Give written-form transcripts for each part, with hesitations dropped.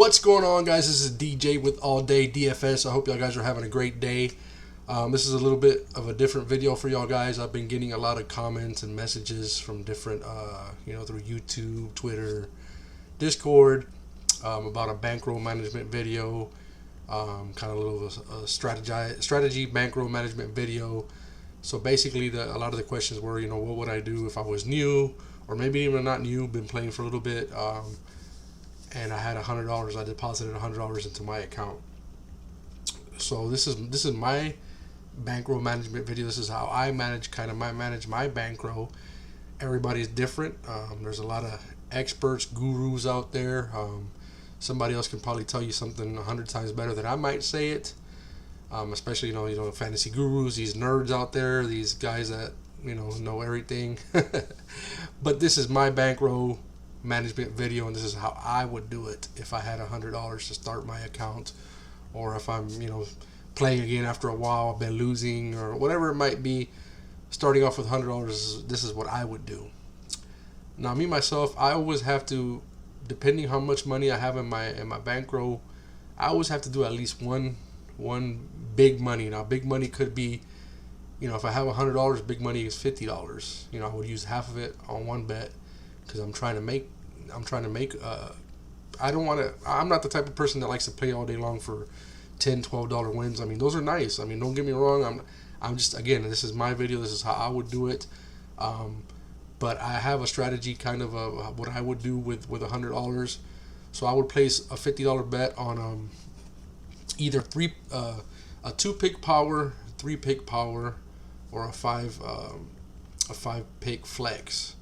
What's going on, guys? This is DJ with All Day DFS. I hope y'all guys are having a great day. This is a little bit of a different video for y'all guys. I've been getting a lot of comments and messages from different, through YouTube, Twitter, Discord, about a bankroll management video, kind of a little strategy bankroll management video. So basically, a lot of the questions were, what would I do if I was new, or maybe even not new, been playing for a little bit, and I had $100. I deposited $100 into my account. So this is my bankroll management video. This is how I manage my bankroll. Everybody's different. There's a lot of experts, gurus out there. Somebody else can probably tell you something 100 times better than I might say it. Especially fantasy gurus, these nerds out there, these guys that know everything. But this is my bankroll management video, and this is how I would do it if I had $100 to start my account, or if I'm playing again after a while, I've been losing, or whatever it might be. Starting off with $100, this is what I would do. Now, me myself, I always have to, depending how much money I have in my bankroll, I always have to do at least one big money. Now, big money could be, if I have $100, big money is $50. I would use half of it on one bet, because I'm trying to make I'm not the type of person that likes to play all day long for $10, $12 wins. I mean, those are nice. I mean, don't get me wrong. I'm just, again, this is my video. This is how I would do it. But I have a strategy, kind of what I would do with $100. So I would place a $50 bet on either a 2-pick power, 3-pick power, or a 5-pick flex.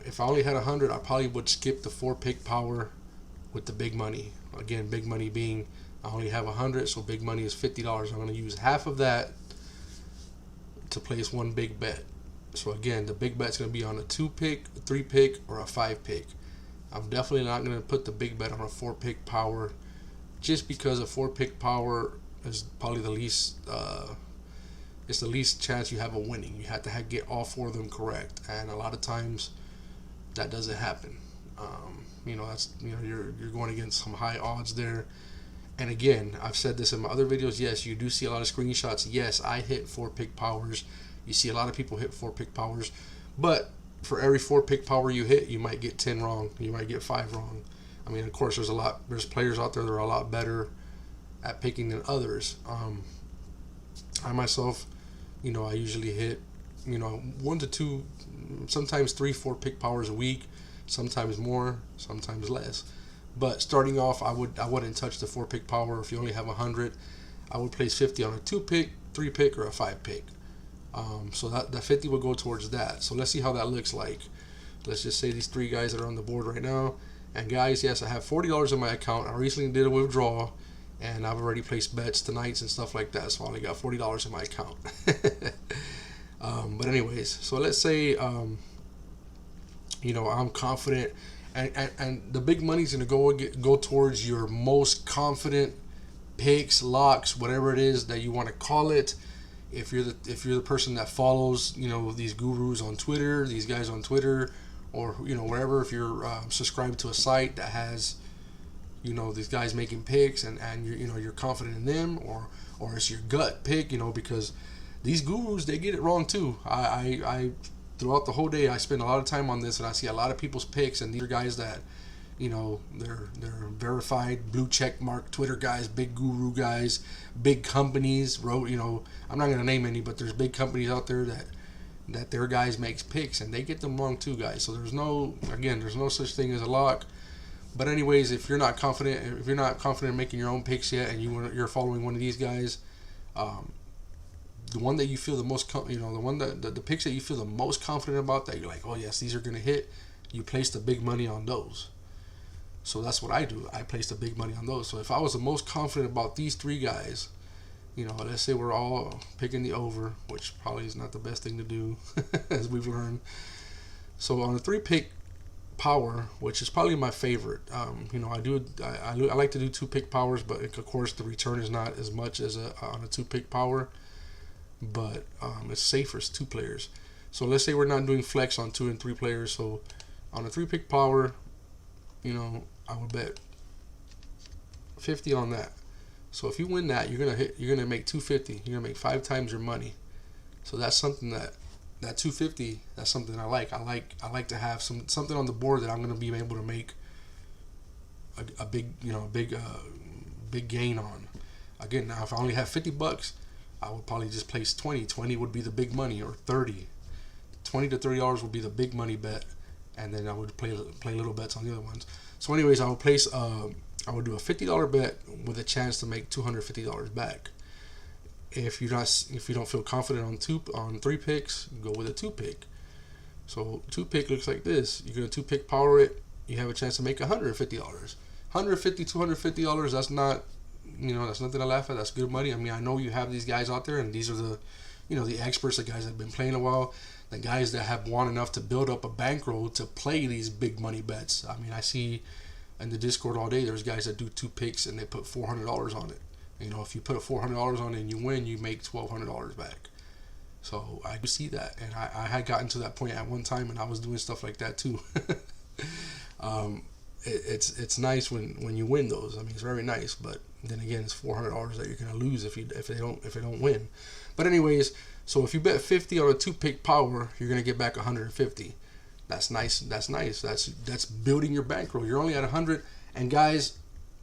If I only had 100, I probably would skip the 4-pick power with the big money. Again, big money being, I only have 100, so big money is $50. I'm going to use half of that to place one big bet. So again, the big bet's going to be on a 2-pick, a 3-pick, or a 5-pick. I'm definitely not going to put the big bet on a 4-pick power, just because a 4-pick power is probably the least. It's the least chance you have of winning. You have to get all 4 of them correct, and a lot of times that doesn't happen. That's you're going against some high odds there. And again, I've said this in my other videos. Yes, you do see a lot of screenshots. Yes, I hit 4-pick powers. You see a lot of people hit 4-pick powers, but for every 4-pick power you hit, you might get 10 wrong. You might get 5 wrong. I mean, of course, there's players out there that are a lot better at picking than others. I myself, I usually hit, 1 to 2, sometimes 3, 4-pick powers a week, sometimes more, sometimes less. But starting off, I wouldn't touch the 4-pick power. If you only have 100, I would place 50 on a 2-pick, 3-pick, or a 5-pick. So that 50 will go towards that. So let's see how that looks like. Let's just say these 3 guys that are on the board right now. And guys, yes, I have $40 in my account. I recently did a withdrawal, and I've already placed bets tonight and stuff like that, so I only got $40 in my account. But anyways, so let's say, I'm confident, and the big money's going to go towards your most confident picks, locks, whatever it is that you want to call it. If you're the person that follows, these gurus on Twitter, these guys on Twitter, or wherever, if you're subscribed to a site that has these guys making picks, and you're confident in them, or it's your gut pick, because these gurus, they get it wrong too. I throughout the whole day, I spend a lot of time on this, and I see a lot of people's picks, and these are guys that they're verified blue check mark Twitter guys, big guru guys, big companies wrote, I'm not going to name any, but there's big companies out there that their guys makes picks, and they get them wrong too, guys. So there's no such thing as a lock. But anyways, if you're not confident in making your own picks yet, and you're following one of these guys, the one that you feel the most, the picks that you feel the most confident about, that you're like, oh yes, these are gonna hit, you place the big money on those. So that's what I do. I place the big money on those. So if I was the most confident about these 3 guys, let's say we're all picking the over, which probably is not the best thing to do, as we've learned. So on a 3-pick power, which is probably my favorite, I like to do 2-pick powers, but of course the return is not as much as on a 2-pick power, but it's safer. It's 2 players. So let's say we're not doing flex on 2 and 3 players. So on a 3-pick power, I would bet 50 on that. So if you win that, you're gonna make 250. You're gonna make 5 times your money. So that's something that 250. That's something I like. I like to have something on the board that I'm gonna be able to make a big big gain on. Again, now if I only have $50, I would probably just place 20. 20 would be the big money, or 30. $20 to $30 would be the big money bet, and then I would play little bets on the other ones. So anyways, I would place I would do a $50 bet with a chance to make $250 back. If you don't feel confident on 3 picks, go with a 2 pick. So 2 pick looks like this. You're gonna 2 pick power it. You have a chance to make $150. $250. That's not, that's nothing to laugh at. That's good money. I mean, I know you have these guys out there, and these are the experts, the guys that have been playing a while, the guys that have won enough to build up a bankroll to play these big money bets. I mean, I see in the Discord all day, there's guys that do 2 picks and they put $400 on it. If you put $400 on it and you win, you make $1,200 back. So I do see that, and I had gotten to that point at one time, and I was doing stuff like that too. It's nice when you win those. I mean, it's very nice, but then again, it's $400 that you're gonna lose if they don't win. But anyways, so if you bet 50 on a 2 pick power, you're gonna get back 150. That's nice. That's building your bankroll. You're only at 100. And guys,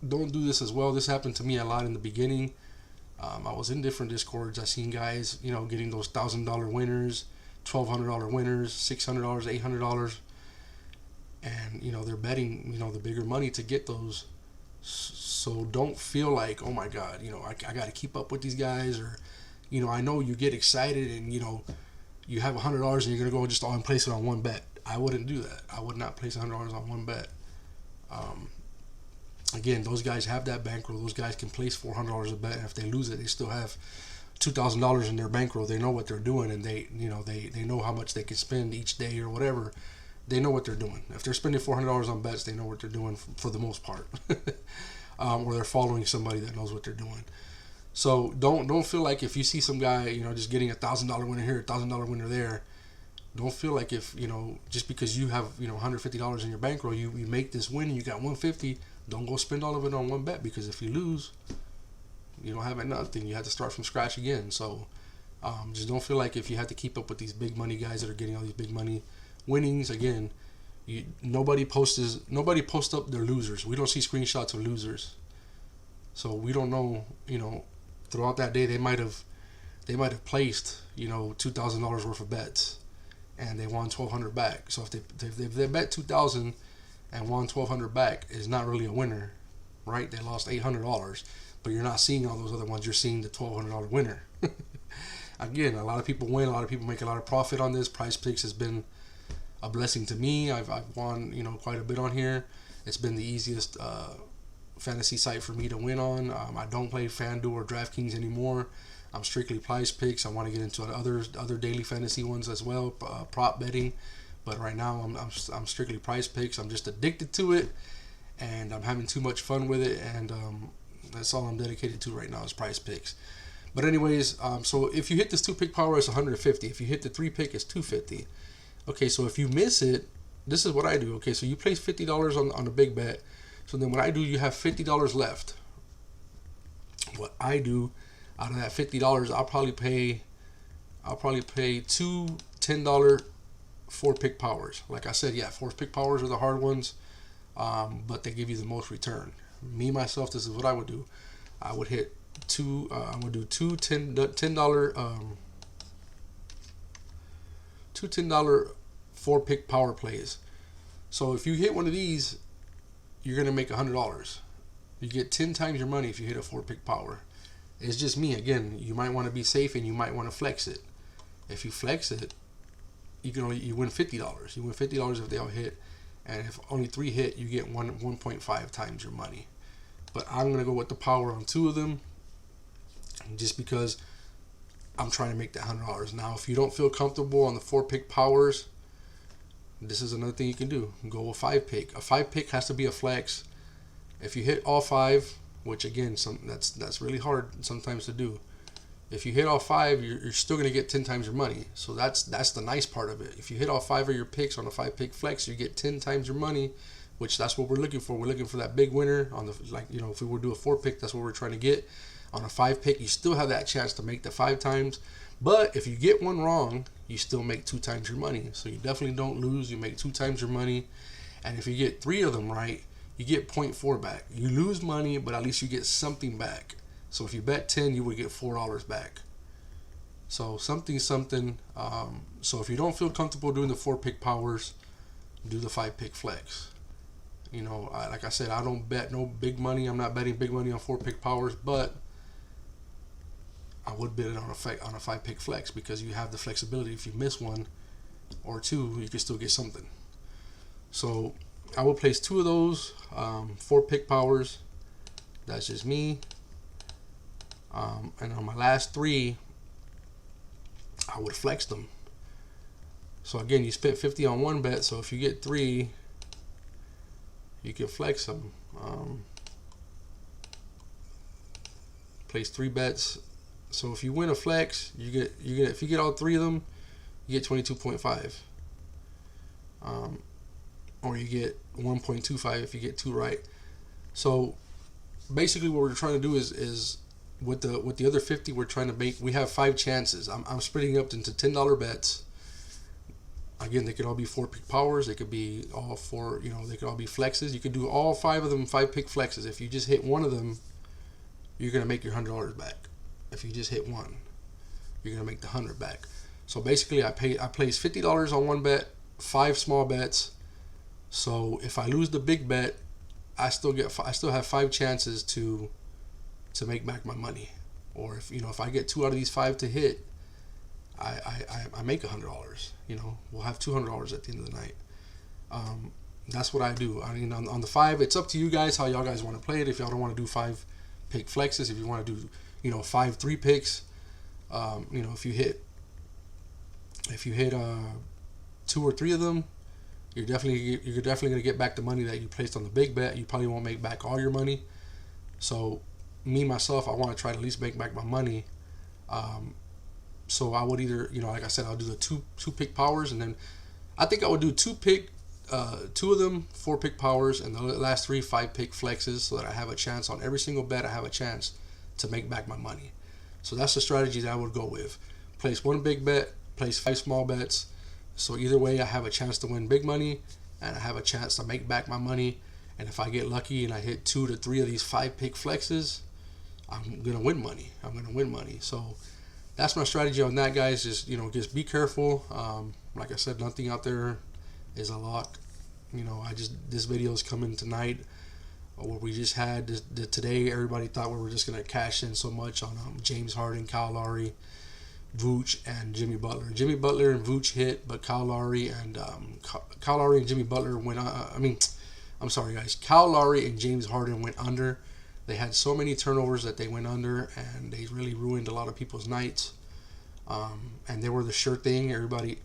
don't do this as well. This happened to me a lot in the beginning. I was in different Discords. I seen guys, getting those $1,000 winners, $1,200 winners, $600, $800, and they're betting the bigger money to get those. So don't feel like, oh my God, I got to keep up with these guys, or I know you get excited and you have $100 and you're gonna go just all and place it on one bet. I wouldn't do that. I would not place $100 on one bet. Again, those guys have that bankroll. Those guys can place $400 a bet, and if they lose it, they still have $2,000 in their bankroll. They know what they're doing, and they know how much they can spend each day or whatever. They know what they're doing. If they're spending $400 on bets, they know what they're doing for the most part, or they're following somebody that knows what they're doing. So don't feel like if you see some guy just getting $1,000 winner here, $1,000 winner there. Don't feel like if just because you have $150 in your bankroll, you make this win and you got $150. Don't go spend all of it on one bet, because if you lose, you don't have nothing. You have to start from scratch again. So just don't feel like if you have to keep up with these big money guys that are getting all these big money winnings. Again, nobody posts up their losers. We don't see screenshots of losers, so we don't know. Throughout that day, they might have placed $2,000 worth of bets, and they won $1,200 back. So if they bet $2,000 and won $1,200 back, is not really a winner, right? They lost $800, but you're not seeing all those other ones. You're seeing the $1,200 winner. Again, a lot of people win. A lot of people make a lot of profit on this. Prizepicks has been a blessing to me. I've won quite a bit on here. It's been the easiest fantasy site for me to win on. I don't play FanDuel or DraftKings anymore. I'm strictly Prizepicks. I want to get into other daily fantasy ones as well, prop betting. But right now, I'm strictly Prizepicks. I'm just addicted to it, and I'm having too much fun with it, and that's all I'm dedicated to right now is Prizepicks. But anyways, so if you hit this 2 pick power, it's 150. If you hit the 3 pick, it's 250. Okay, so if you miss it, this is what I do. Okay, so you place $50 on a big bet. So then what I do, you have $50 left. What I do, out of that $50, I'll probably pay 2 $10 4 pick powers. Like I said, yeah, 4 pick powers are the hard ones, but they give you the most return. Me myself, this is what I would do. I would hit two. I would do two $10 4 pick power plays. So if you hit one of these, you're gonna make $100. You get 10 times your money if you hit a 4 pick power. It's just me. Again, you might want to be safe and you might want to flex it. If you flex it, you win $50. You win $50 if they all hit, and if only 3 hit, you get 1.5 times your money. But I'm gonna go with the power on 2 of them, just because I'm trying to make that $100. Now, if you don't feel comfortable on the 4 pick powers, this is another thing you can do. Go with 5 pick. A 5 pick has to be a flex. If you hit all 5, which again, that's really hard sometimes to do. If you hit all 5, you're still gonna get 10 times your money. So that's the nice part of it. If you hit all 5 of your picks on a 5 pick flex, you get 10 times your money, which that's what we're looking for. We're looking for that big winner on the, like, you know, if we were to do a 4-pick, that's what we're trying to get. On a 5-pick, you still have that chance to make the 5 times. But if you get one wrong, you still make 2 times your money. So you definitely don't lose. You make 2 times your money. And if you get 3 of them right, you get 0.4 back. You lose money, but at least you get something back. So if you bet 10, you would get $4 back. So something. So if you don't feel comfortable doing the 4-pick powers, do the 5-pick flex. You know, like I said, I don't bet no big money. I'm not betting big money on 4-pick powers, but I would bet it on a 5-pick flex, because you have the flexibility. If you miss 1 or 2, you can still get something. So I will place 2 of those 4-pick powers. That's just me. And on my last 3, I would flex them. So again, you spent 50 on 1 bet. So if you get 3, you can flex them. Place 3 bets. So if you win a flex, you get if you get all 3 of them, you get 22.5. Or you get 1.25 if you get 2 right. So basically, what we're trying to do is with the other 50, we're trying to make. We have 5 chances. I'm splitting up into $10 bets. Again, they could all be 4-pick powers. They could be all 4. You know, they could all be flexes. You could do all 5 of them 5-pick flexes. If you just hit one of them, you're gonna make your $100 back. If you just hit one, you're gonna make the 100 back. So basically, I place $50 on 1 bet, 5 small bets. So if I lose the big bet, I still have 5 chances to make back my money. Or if I get 2 out of these 5 to hit, I make $100. You know, we'll have $200 at the end of the night. That's what I do. I mean, on the 5, it's up to you guys how y'all guys want to play it. If y'all don't want to do 5-pick flexes, if you want to do 5 3-picks, if you hit 2 or 3 of them, you're definitely gonna get back the money that you placed on the big bet. You probably won't make back all your money. So me myself, I want to try to at least make back my money. So I would either, like I said, I'll do the two pick powers, and then I think I would do 2 of them 4-pick powers, and the last 3 5-pick flexes, so that I have a chance on every single bet. I have a chance to make back my money. So that's the strategy that I would go with. Place 1 big bet, place 5 small bets. So either way, I have a chance to win big money, and I have a chance to make back my money. And if I get lucky and I hit 2 to 3 of these 5-pick flexes, I'm gonna win money. So that's my strategy on that, guys. Just be careful. Like I said, nothing out there is a lock. This video is coming tonight. What we just had today, everybody thought we were just gonna cash in so much on James Harden, Kyle Lowry, Vooch, and Jimmy Butler. Jimmy Butler and Vooch hit, but Kyle Lowry and Jimmy Butler went. I'm sorry, guys. Kyle Lowry and James Harden went under. They had so many turnovers that they went under, and they really ruined a lot of people's nights. And they were the sure thing. Everybody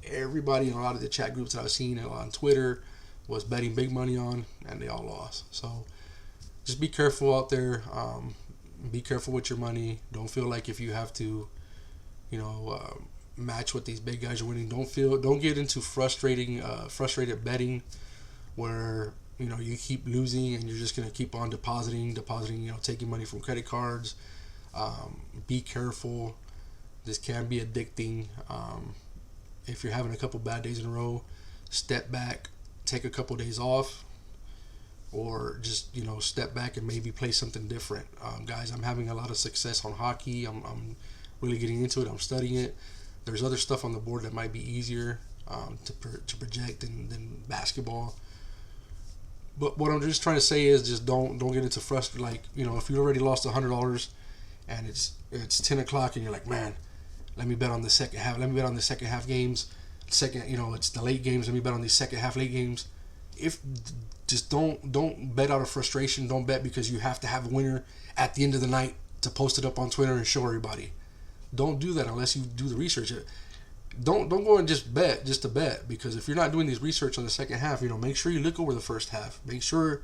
in a lot of the chat groups that I've seen on Twitter was betting big money on, and they all lost. So just be careful out there. Be careful with your money. Don't feel like if you have to, match what these big guys are winning. Don't get into frustrated betting where you keep losing and you're just gonna keep on depositing, taking money from credit cards. Be careful. This can be addicting. If you're having a couple bad days in a row, step back, take a couple days off, or just step back and maybe play something different. Guys, I'm having a lot of success on hockey. I'm really getting into it. I'm studying it. There's other stuff on the board that might be easier to project than basketball. But what I'm just trying to say is just don't get into frustration. Like, if you already lost $100 and it's 10 o'clock and you're like, man, let me bet on the second half. Let me bet on the second half games. It's the late games. Let me bet on these second half late games. Just don't bet out of frustration. Don't bet because you have to have a winner at the end of the night to post it up on Twitter and show everybody. Don't do that unless you do the research. Don't go and just bet just to bet, because if you're not doing these research on the second half, make sure you look over the first half. Make sure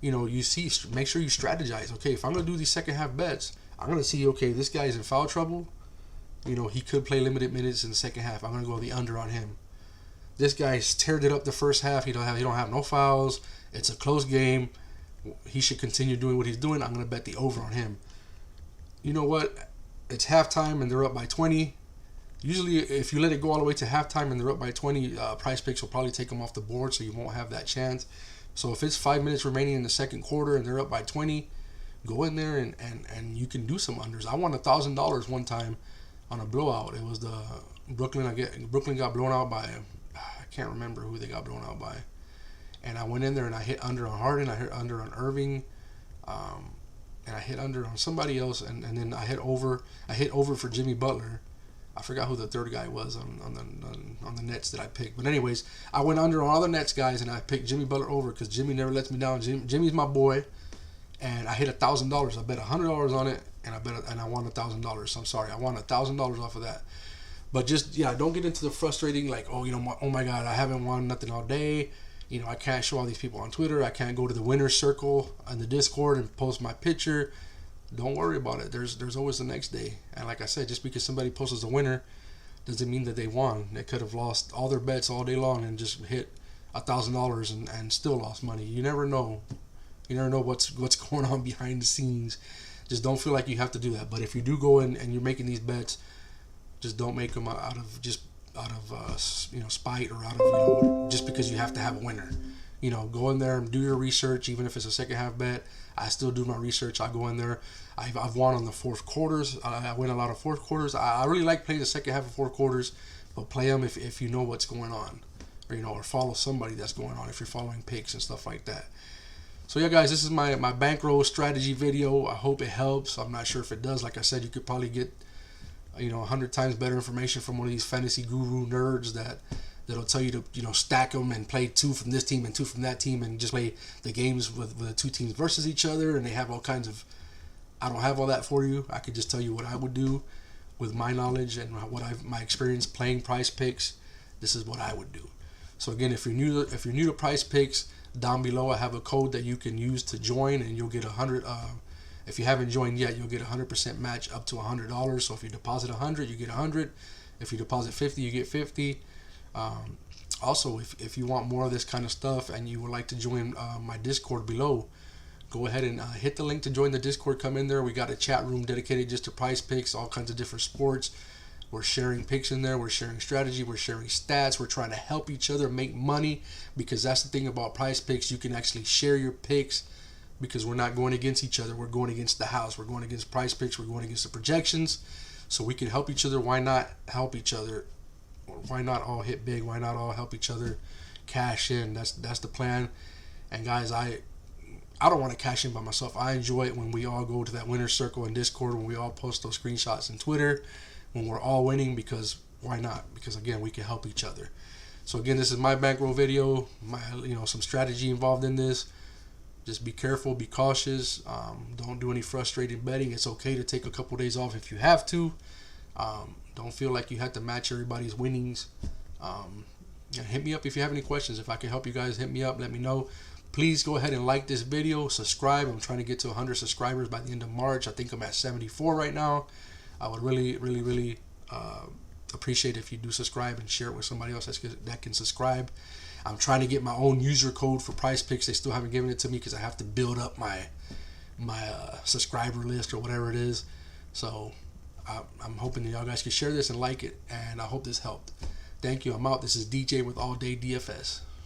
you see. Make sure you strategize. Okay, if I'm gonna do these second half bets, I'm gonna see. Okay, this guy's in foul trouble. He could play limited minutes in the second half. I'm gonna go the under on him. This guy's teared it up the first half. He don't have no fouls, It's a close game. He should continue doing what he's doing. I'm going to bet the over on him. You know what? It's halftime and they're up by 20. Usually, if you let it go all the way to halftime and they're up by 20, Prize Picks will probably take them off the board, so you won't have that chance. So if it's 5 minutes remaining in the second quarter and they're up by 20, go in there and you can do some unders. I won $1,000 one time on a blowout. It was the Brooklyn. Brooklyn got blown out by, I can't remember who they got blown out by. And I went in there and I hit under on Harden. I hit under on Irving. And I hit under on somebody else. And then I hit over for Jimmy Butler. I forgot who the third guy was on the Nets that I picked. But anyways, I went under on all the Nets guys, and I picked Jimmy Butler over because Jimmy never lets me down. Jimmy's my boy, and I hit $1,000. I bet $100 on it, and I won $1,000. So I'm sorry, I won $1,000 off of that. But just don't get into the frustrating like, oh my God, I haven't won nothing all day. I can't show all these people on Twitter. I can't go to the winner's circle on the Discord and post my picture. Don't worry about it. There's always the next day. And like I said, just because somebody posts as a winner doesn't mean that they won. They could have lost all their bets all day long and just hit $1,000 and still lost money. You never know. You never know what's going on behind the scenes. Just don't feel like you have to do that. But if you do go in and you're making these bets, just don't make them out of spite or out of just because you have to have a winner. Go in there and do your research. Even if it's a second half bet, I still do my research. I go in there. I've won on the fourth quarters. I win a lot of fourth quarters. I really like playing the second half of fourth quarters, but play them if you know what's going on, or follow somebody that's going on if you're following picks and stuff like that. So yeah, guys, this is my bankroll strategy video. I hope it helps. I'm not sure if it does. Like I said, you could probably get 100 times better information from one of these fantasy guru nerds that'll tell you to stack them and play 2 from this team and 2 from that team and just play the games with the 2 teams versus each other, and they have all kinds of. I don't have all that for you. I could just tell you what I would do with my knowledge and my experience playing Prize Picks. This is what I would do. So again, if you're new to Prize Picks, down below I have a code that you can use to join, and you'll get 100. If you haven't joined yet, you'll get 100% match up to $100. So if you deposit 100, you get 100. If you deposit 50, you get 50. Also, if you want more of this kind of stuff and you would like to join my Discord below, go ahead and hit the link to join the Discord. Come in there. We got a chat room dedicated just to Prize Picks, all kinds of different sports. We're sharing picks in there. We're sharing strategy. We're sharing stats. We're trying to help each other make money, because that's the thing about Prize Picks. You can actually share your picks because we're not going against each other. We're going against the house. We're going against Prize Picks. We're going against the projections. So we can help each other. Why not help each other? Why not all hit big? Why not all help each other cash in? That's the plan. And guys, I don't want to cash in by myself. I enjoy it when we all go to that winner's circle in Discord, when we all post those screenshots in Twitter, when we're all winning, because why not? Because again, we can help each other. So again, this is my bankroll video. Some strategy involved in this. Just be careful, be cautious. Don't do any frustrating betting. It's okay to take a couple days off if you have to. Don't feel like you have to match everybody's winnings. Hit me up if you have any questions. If I can help you guys, hit me up. Let me know. Please go ahead and like this video. Subscribe. I'm trying to get to 100 subscribers by the end of March. I think I'm at 74 right now. I would really, really, really appreciate if you do subscribe and share it with somebody else that can subscribe. I'm trying to get my own user code for Prize Picks. They still haven't given it to me because I have to build up my subscriber list or whatever it is. So I'm hoping that y'all guys can share this and like it, and I hope this helped. Thank you. I'm out. This is DJ with All Day DFS.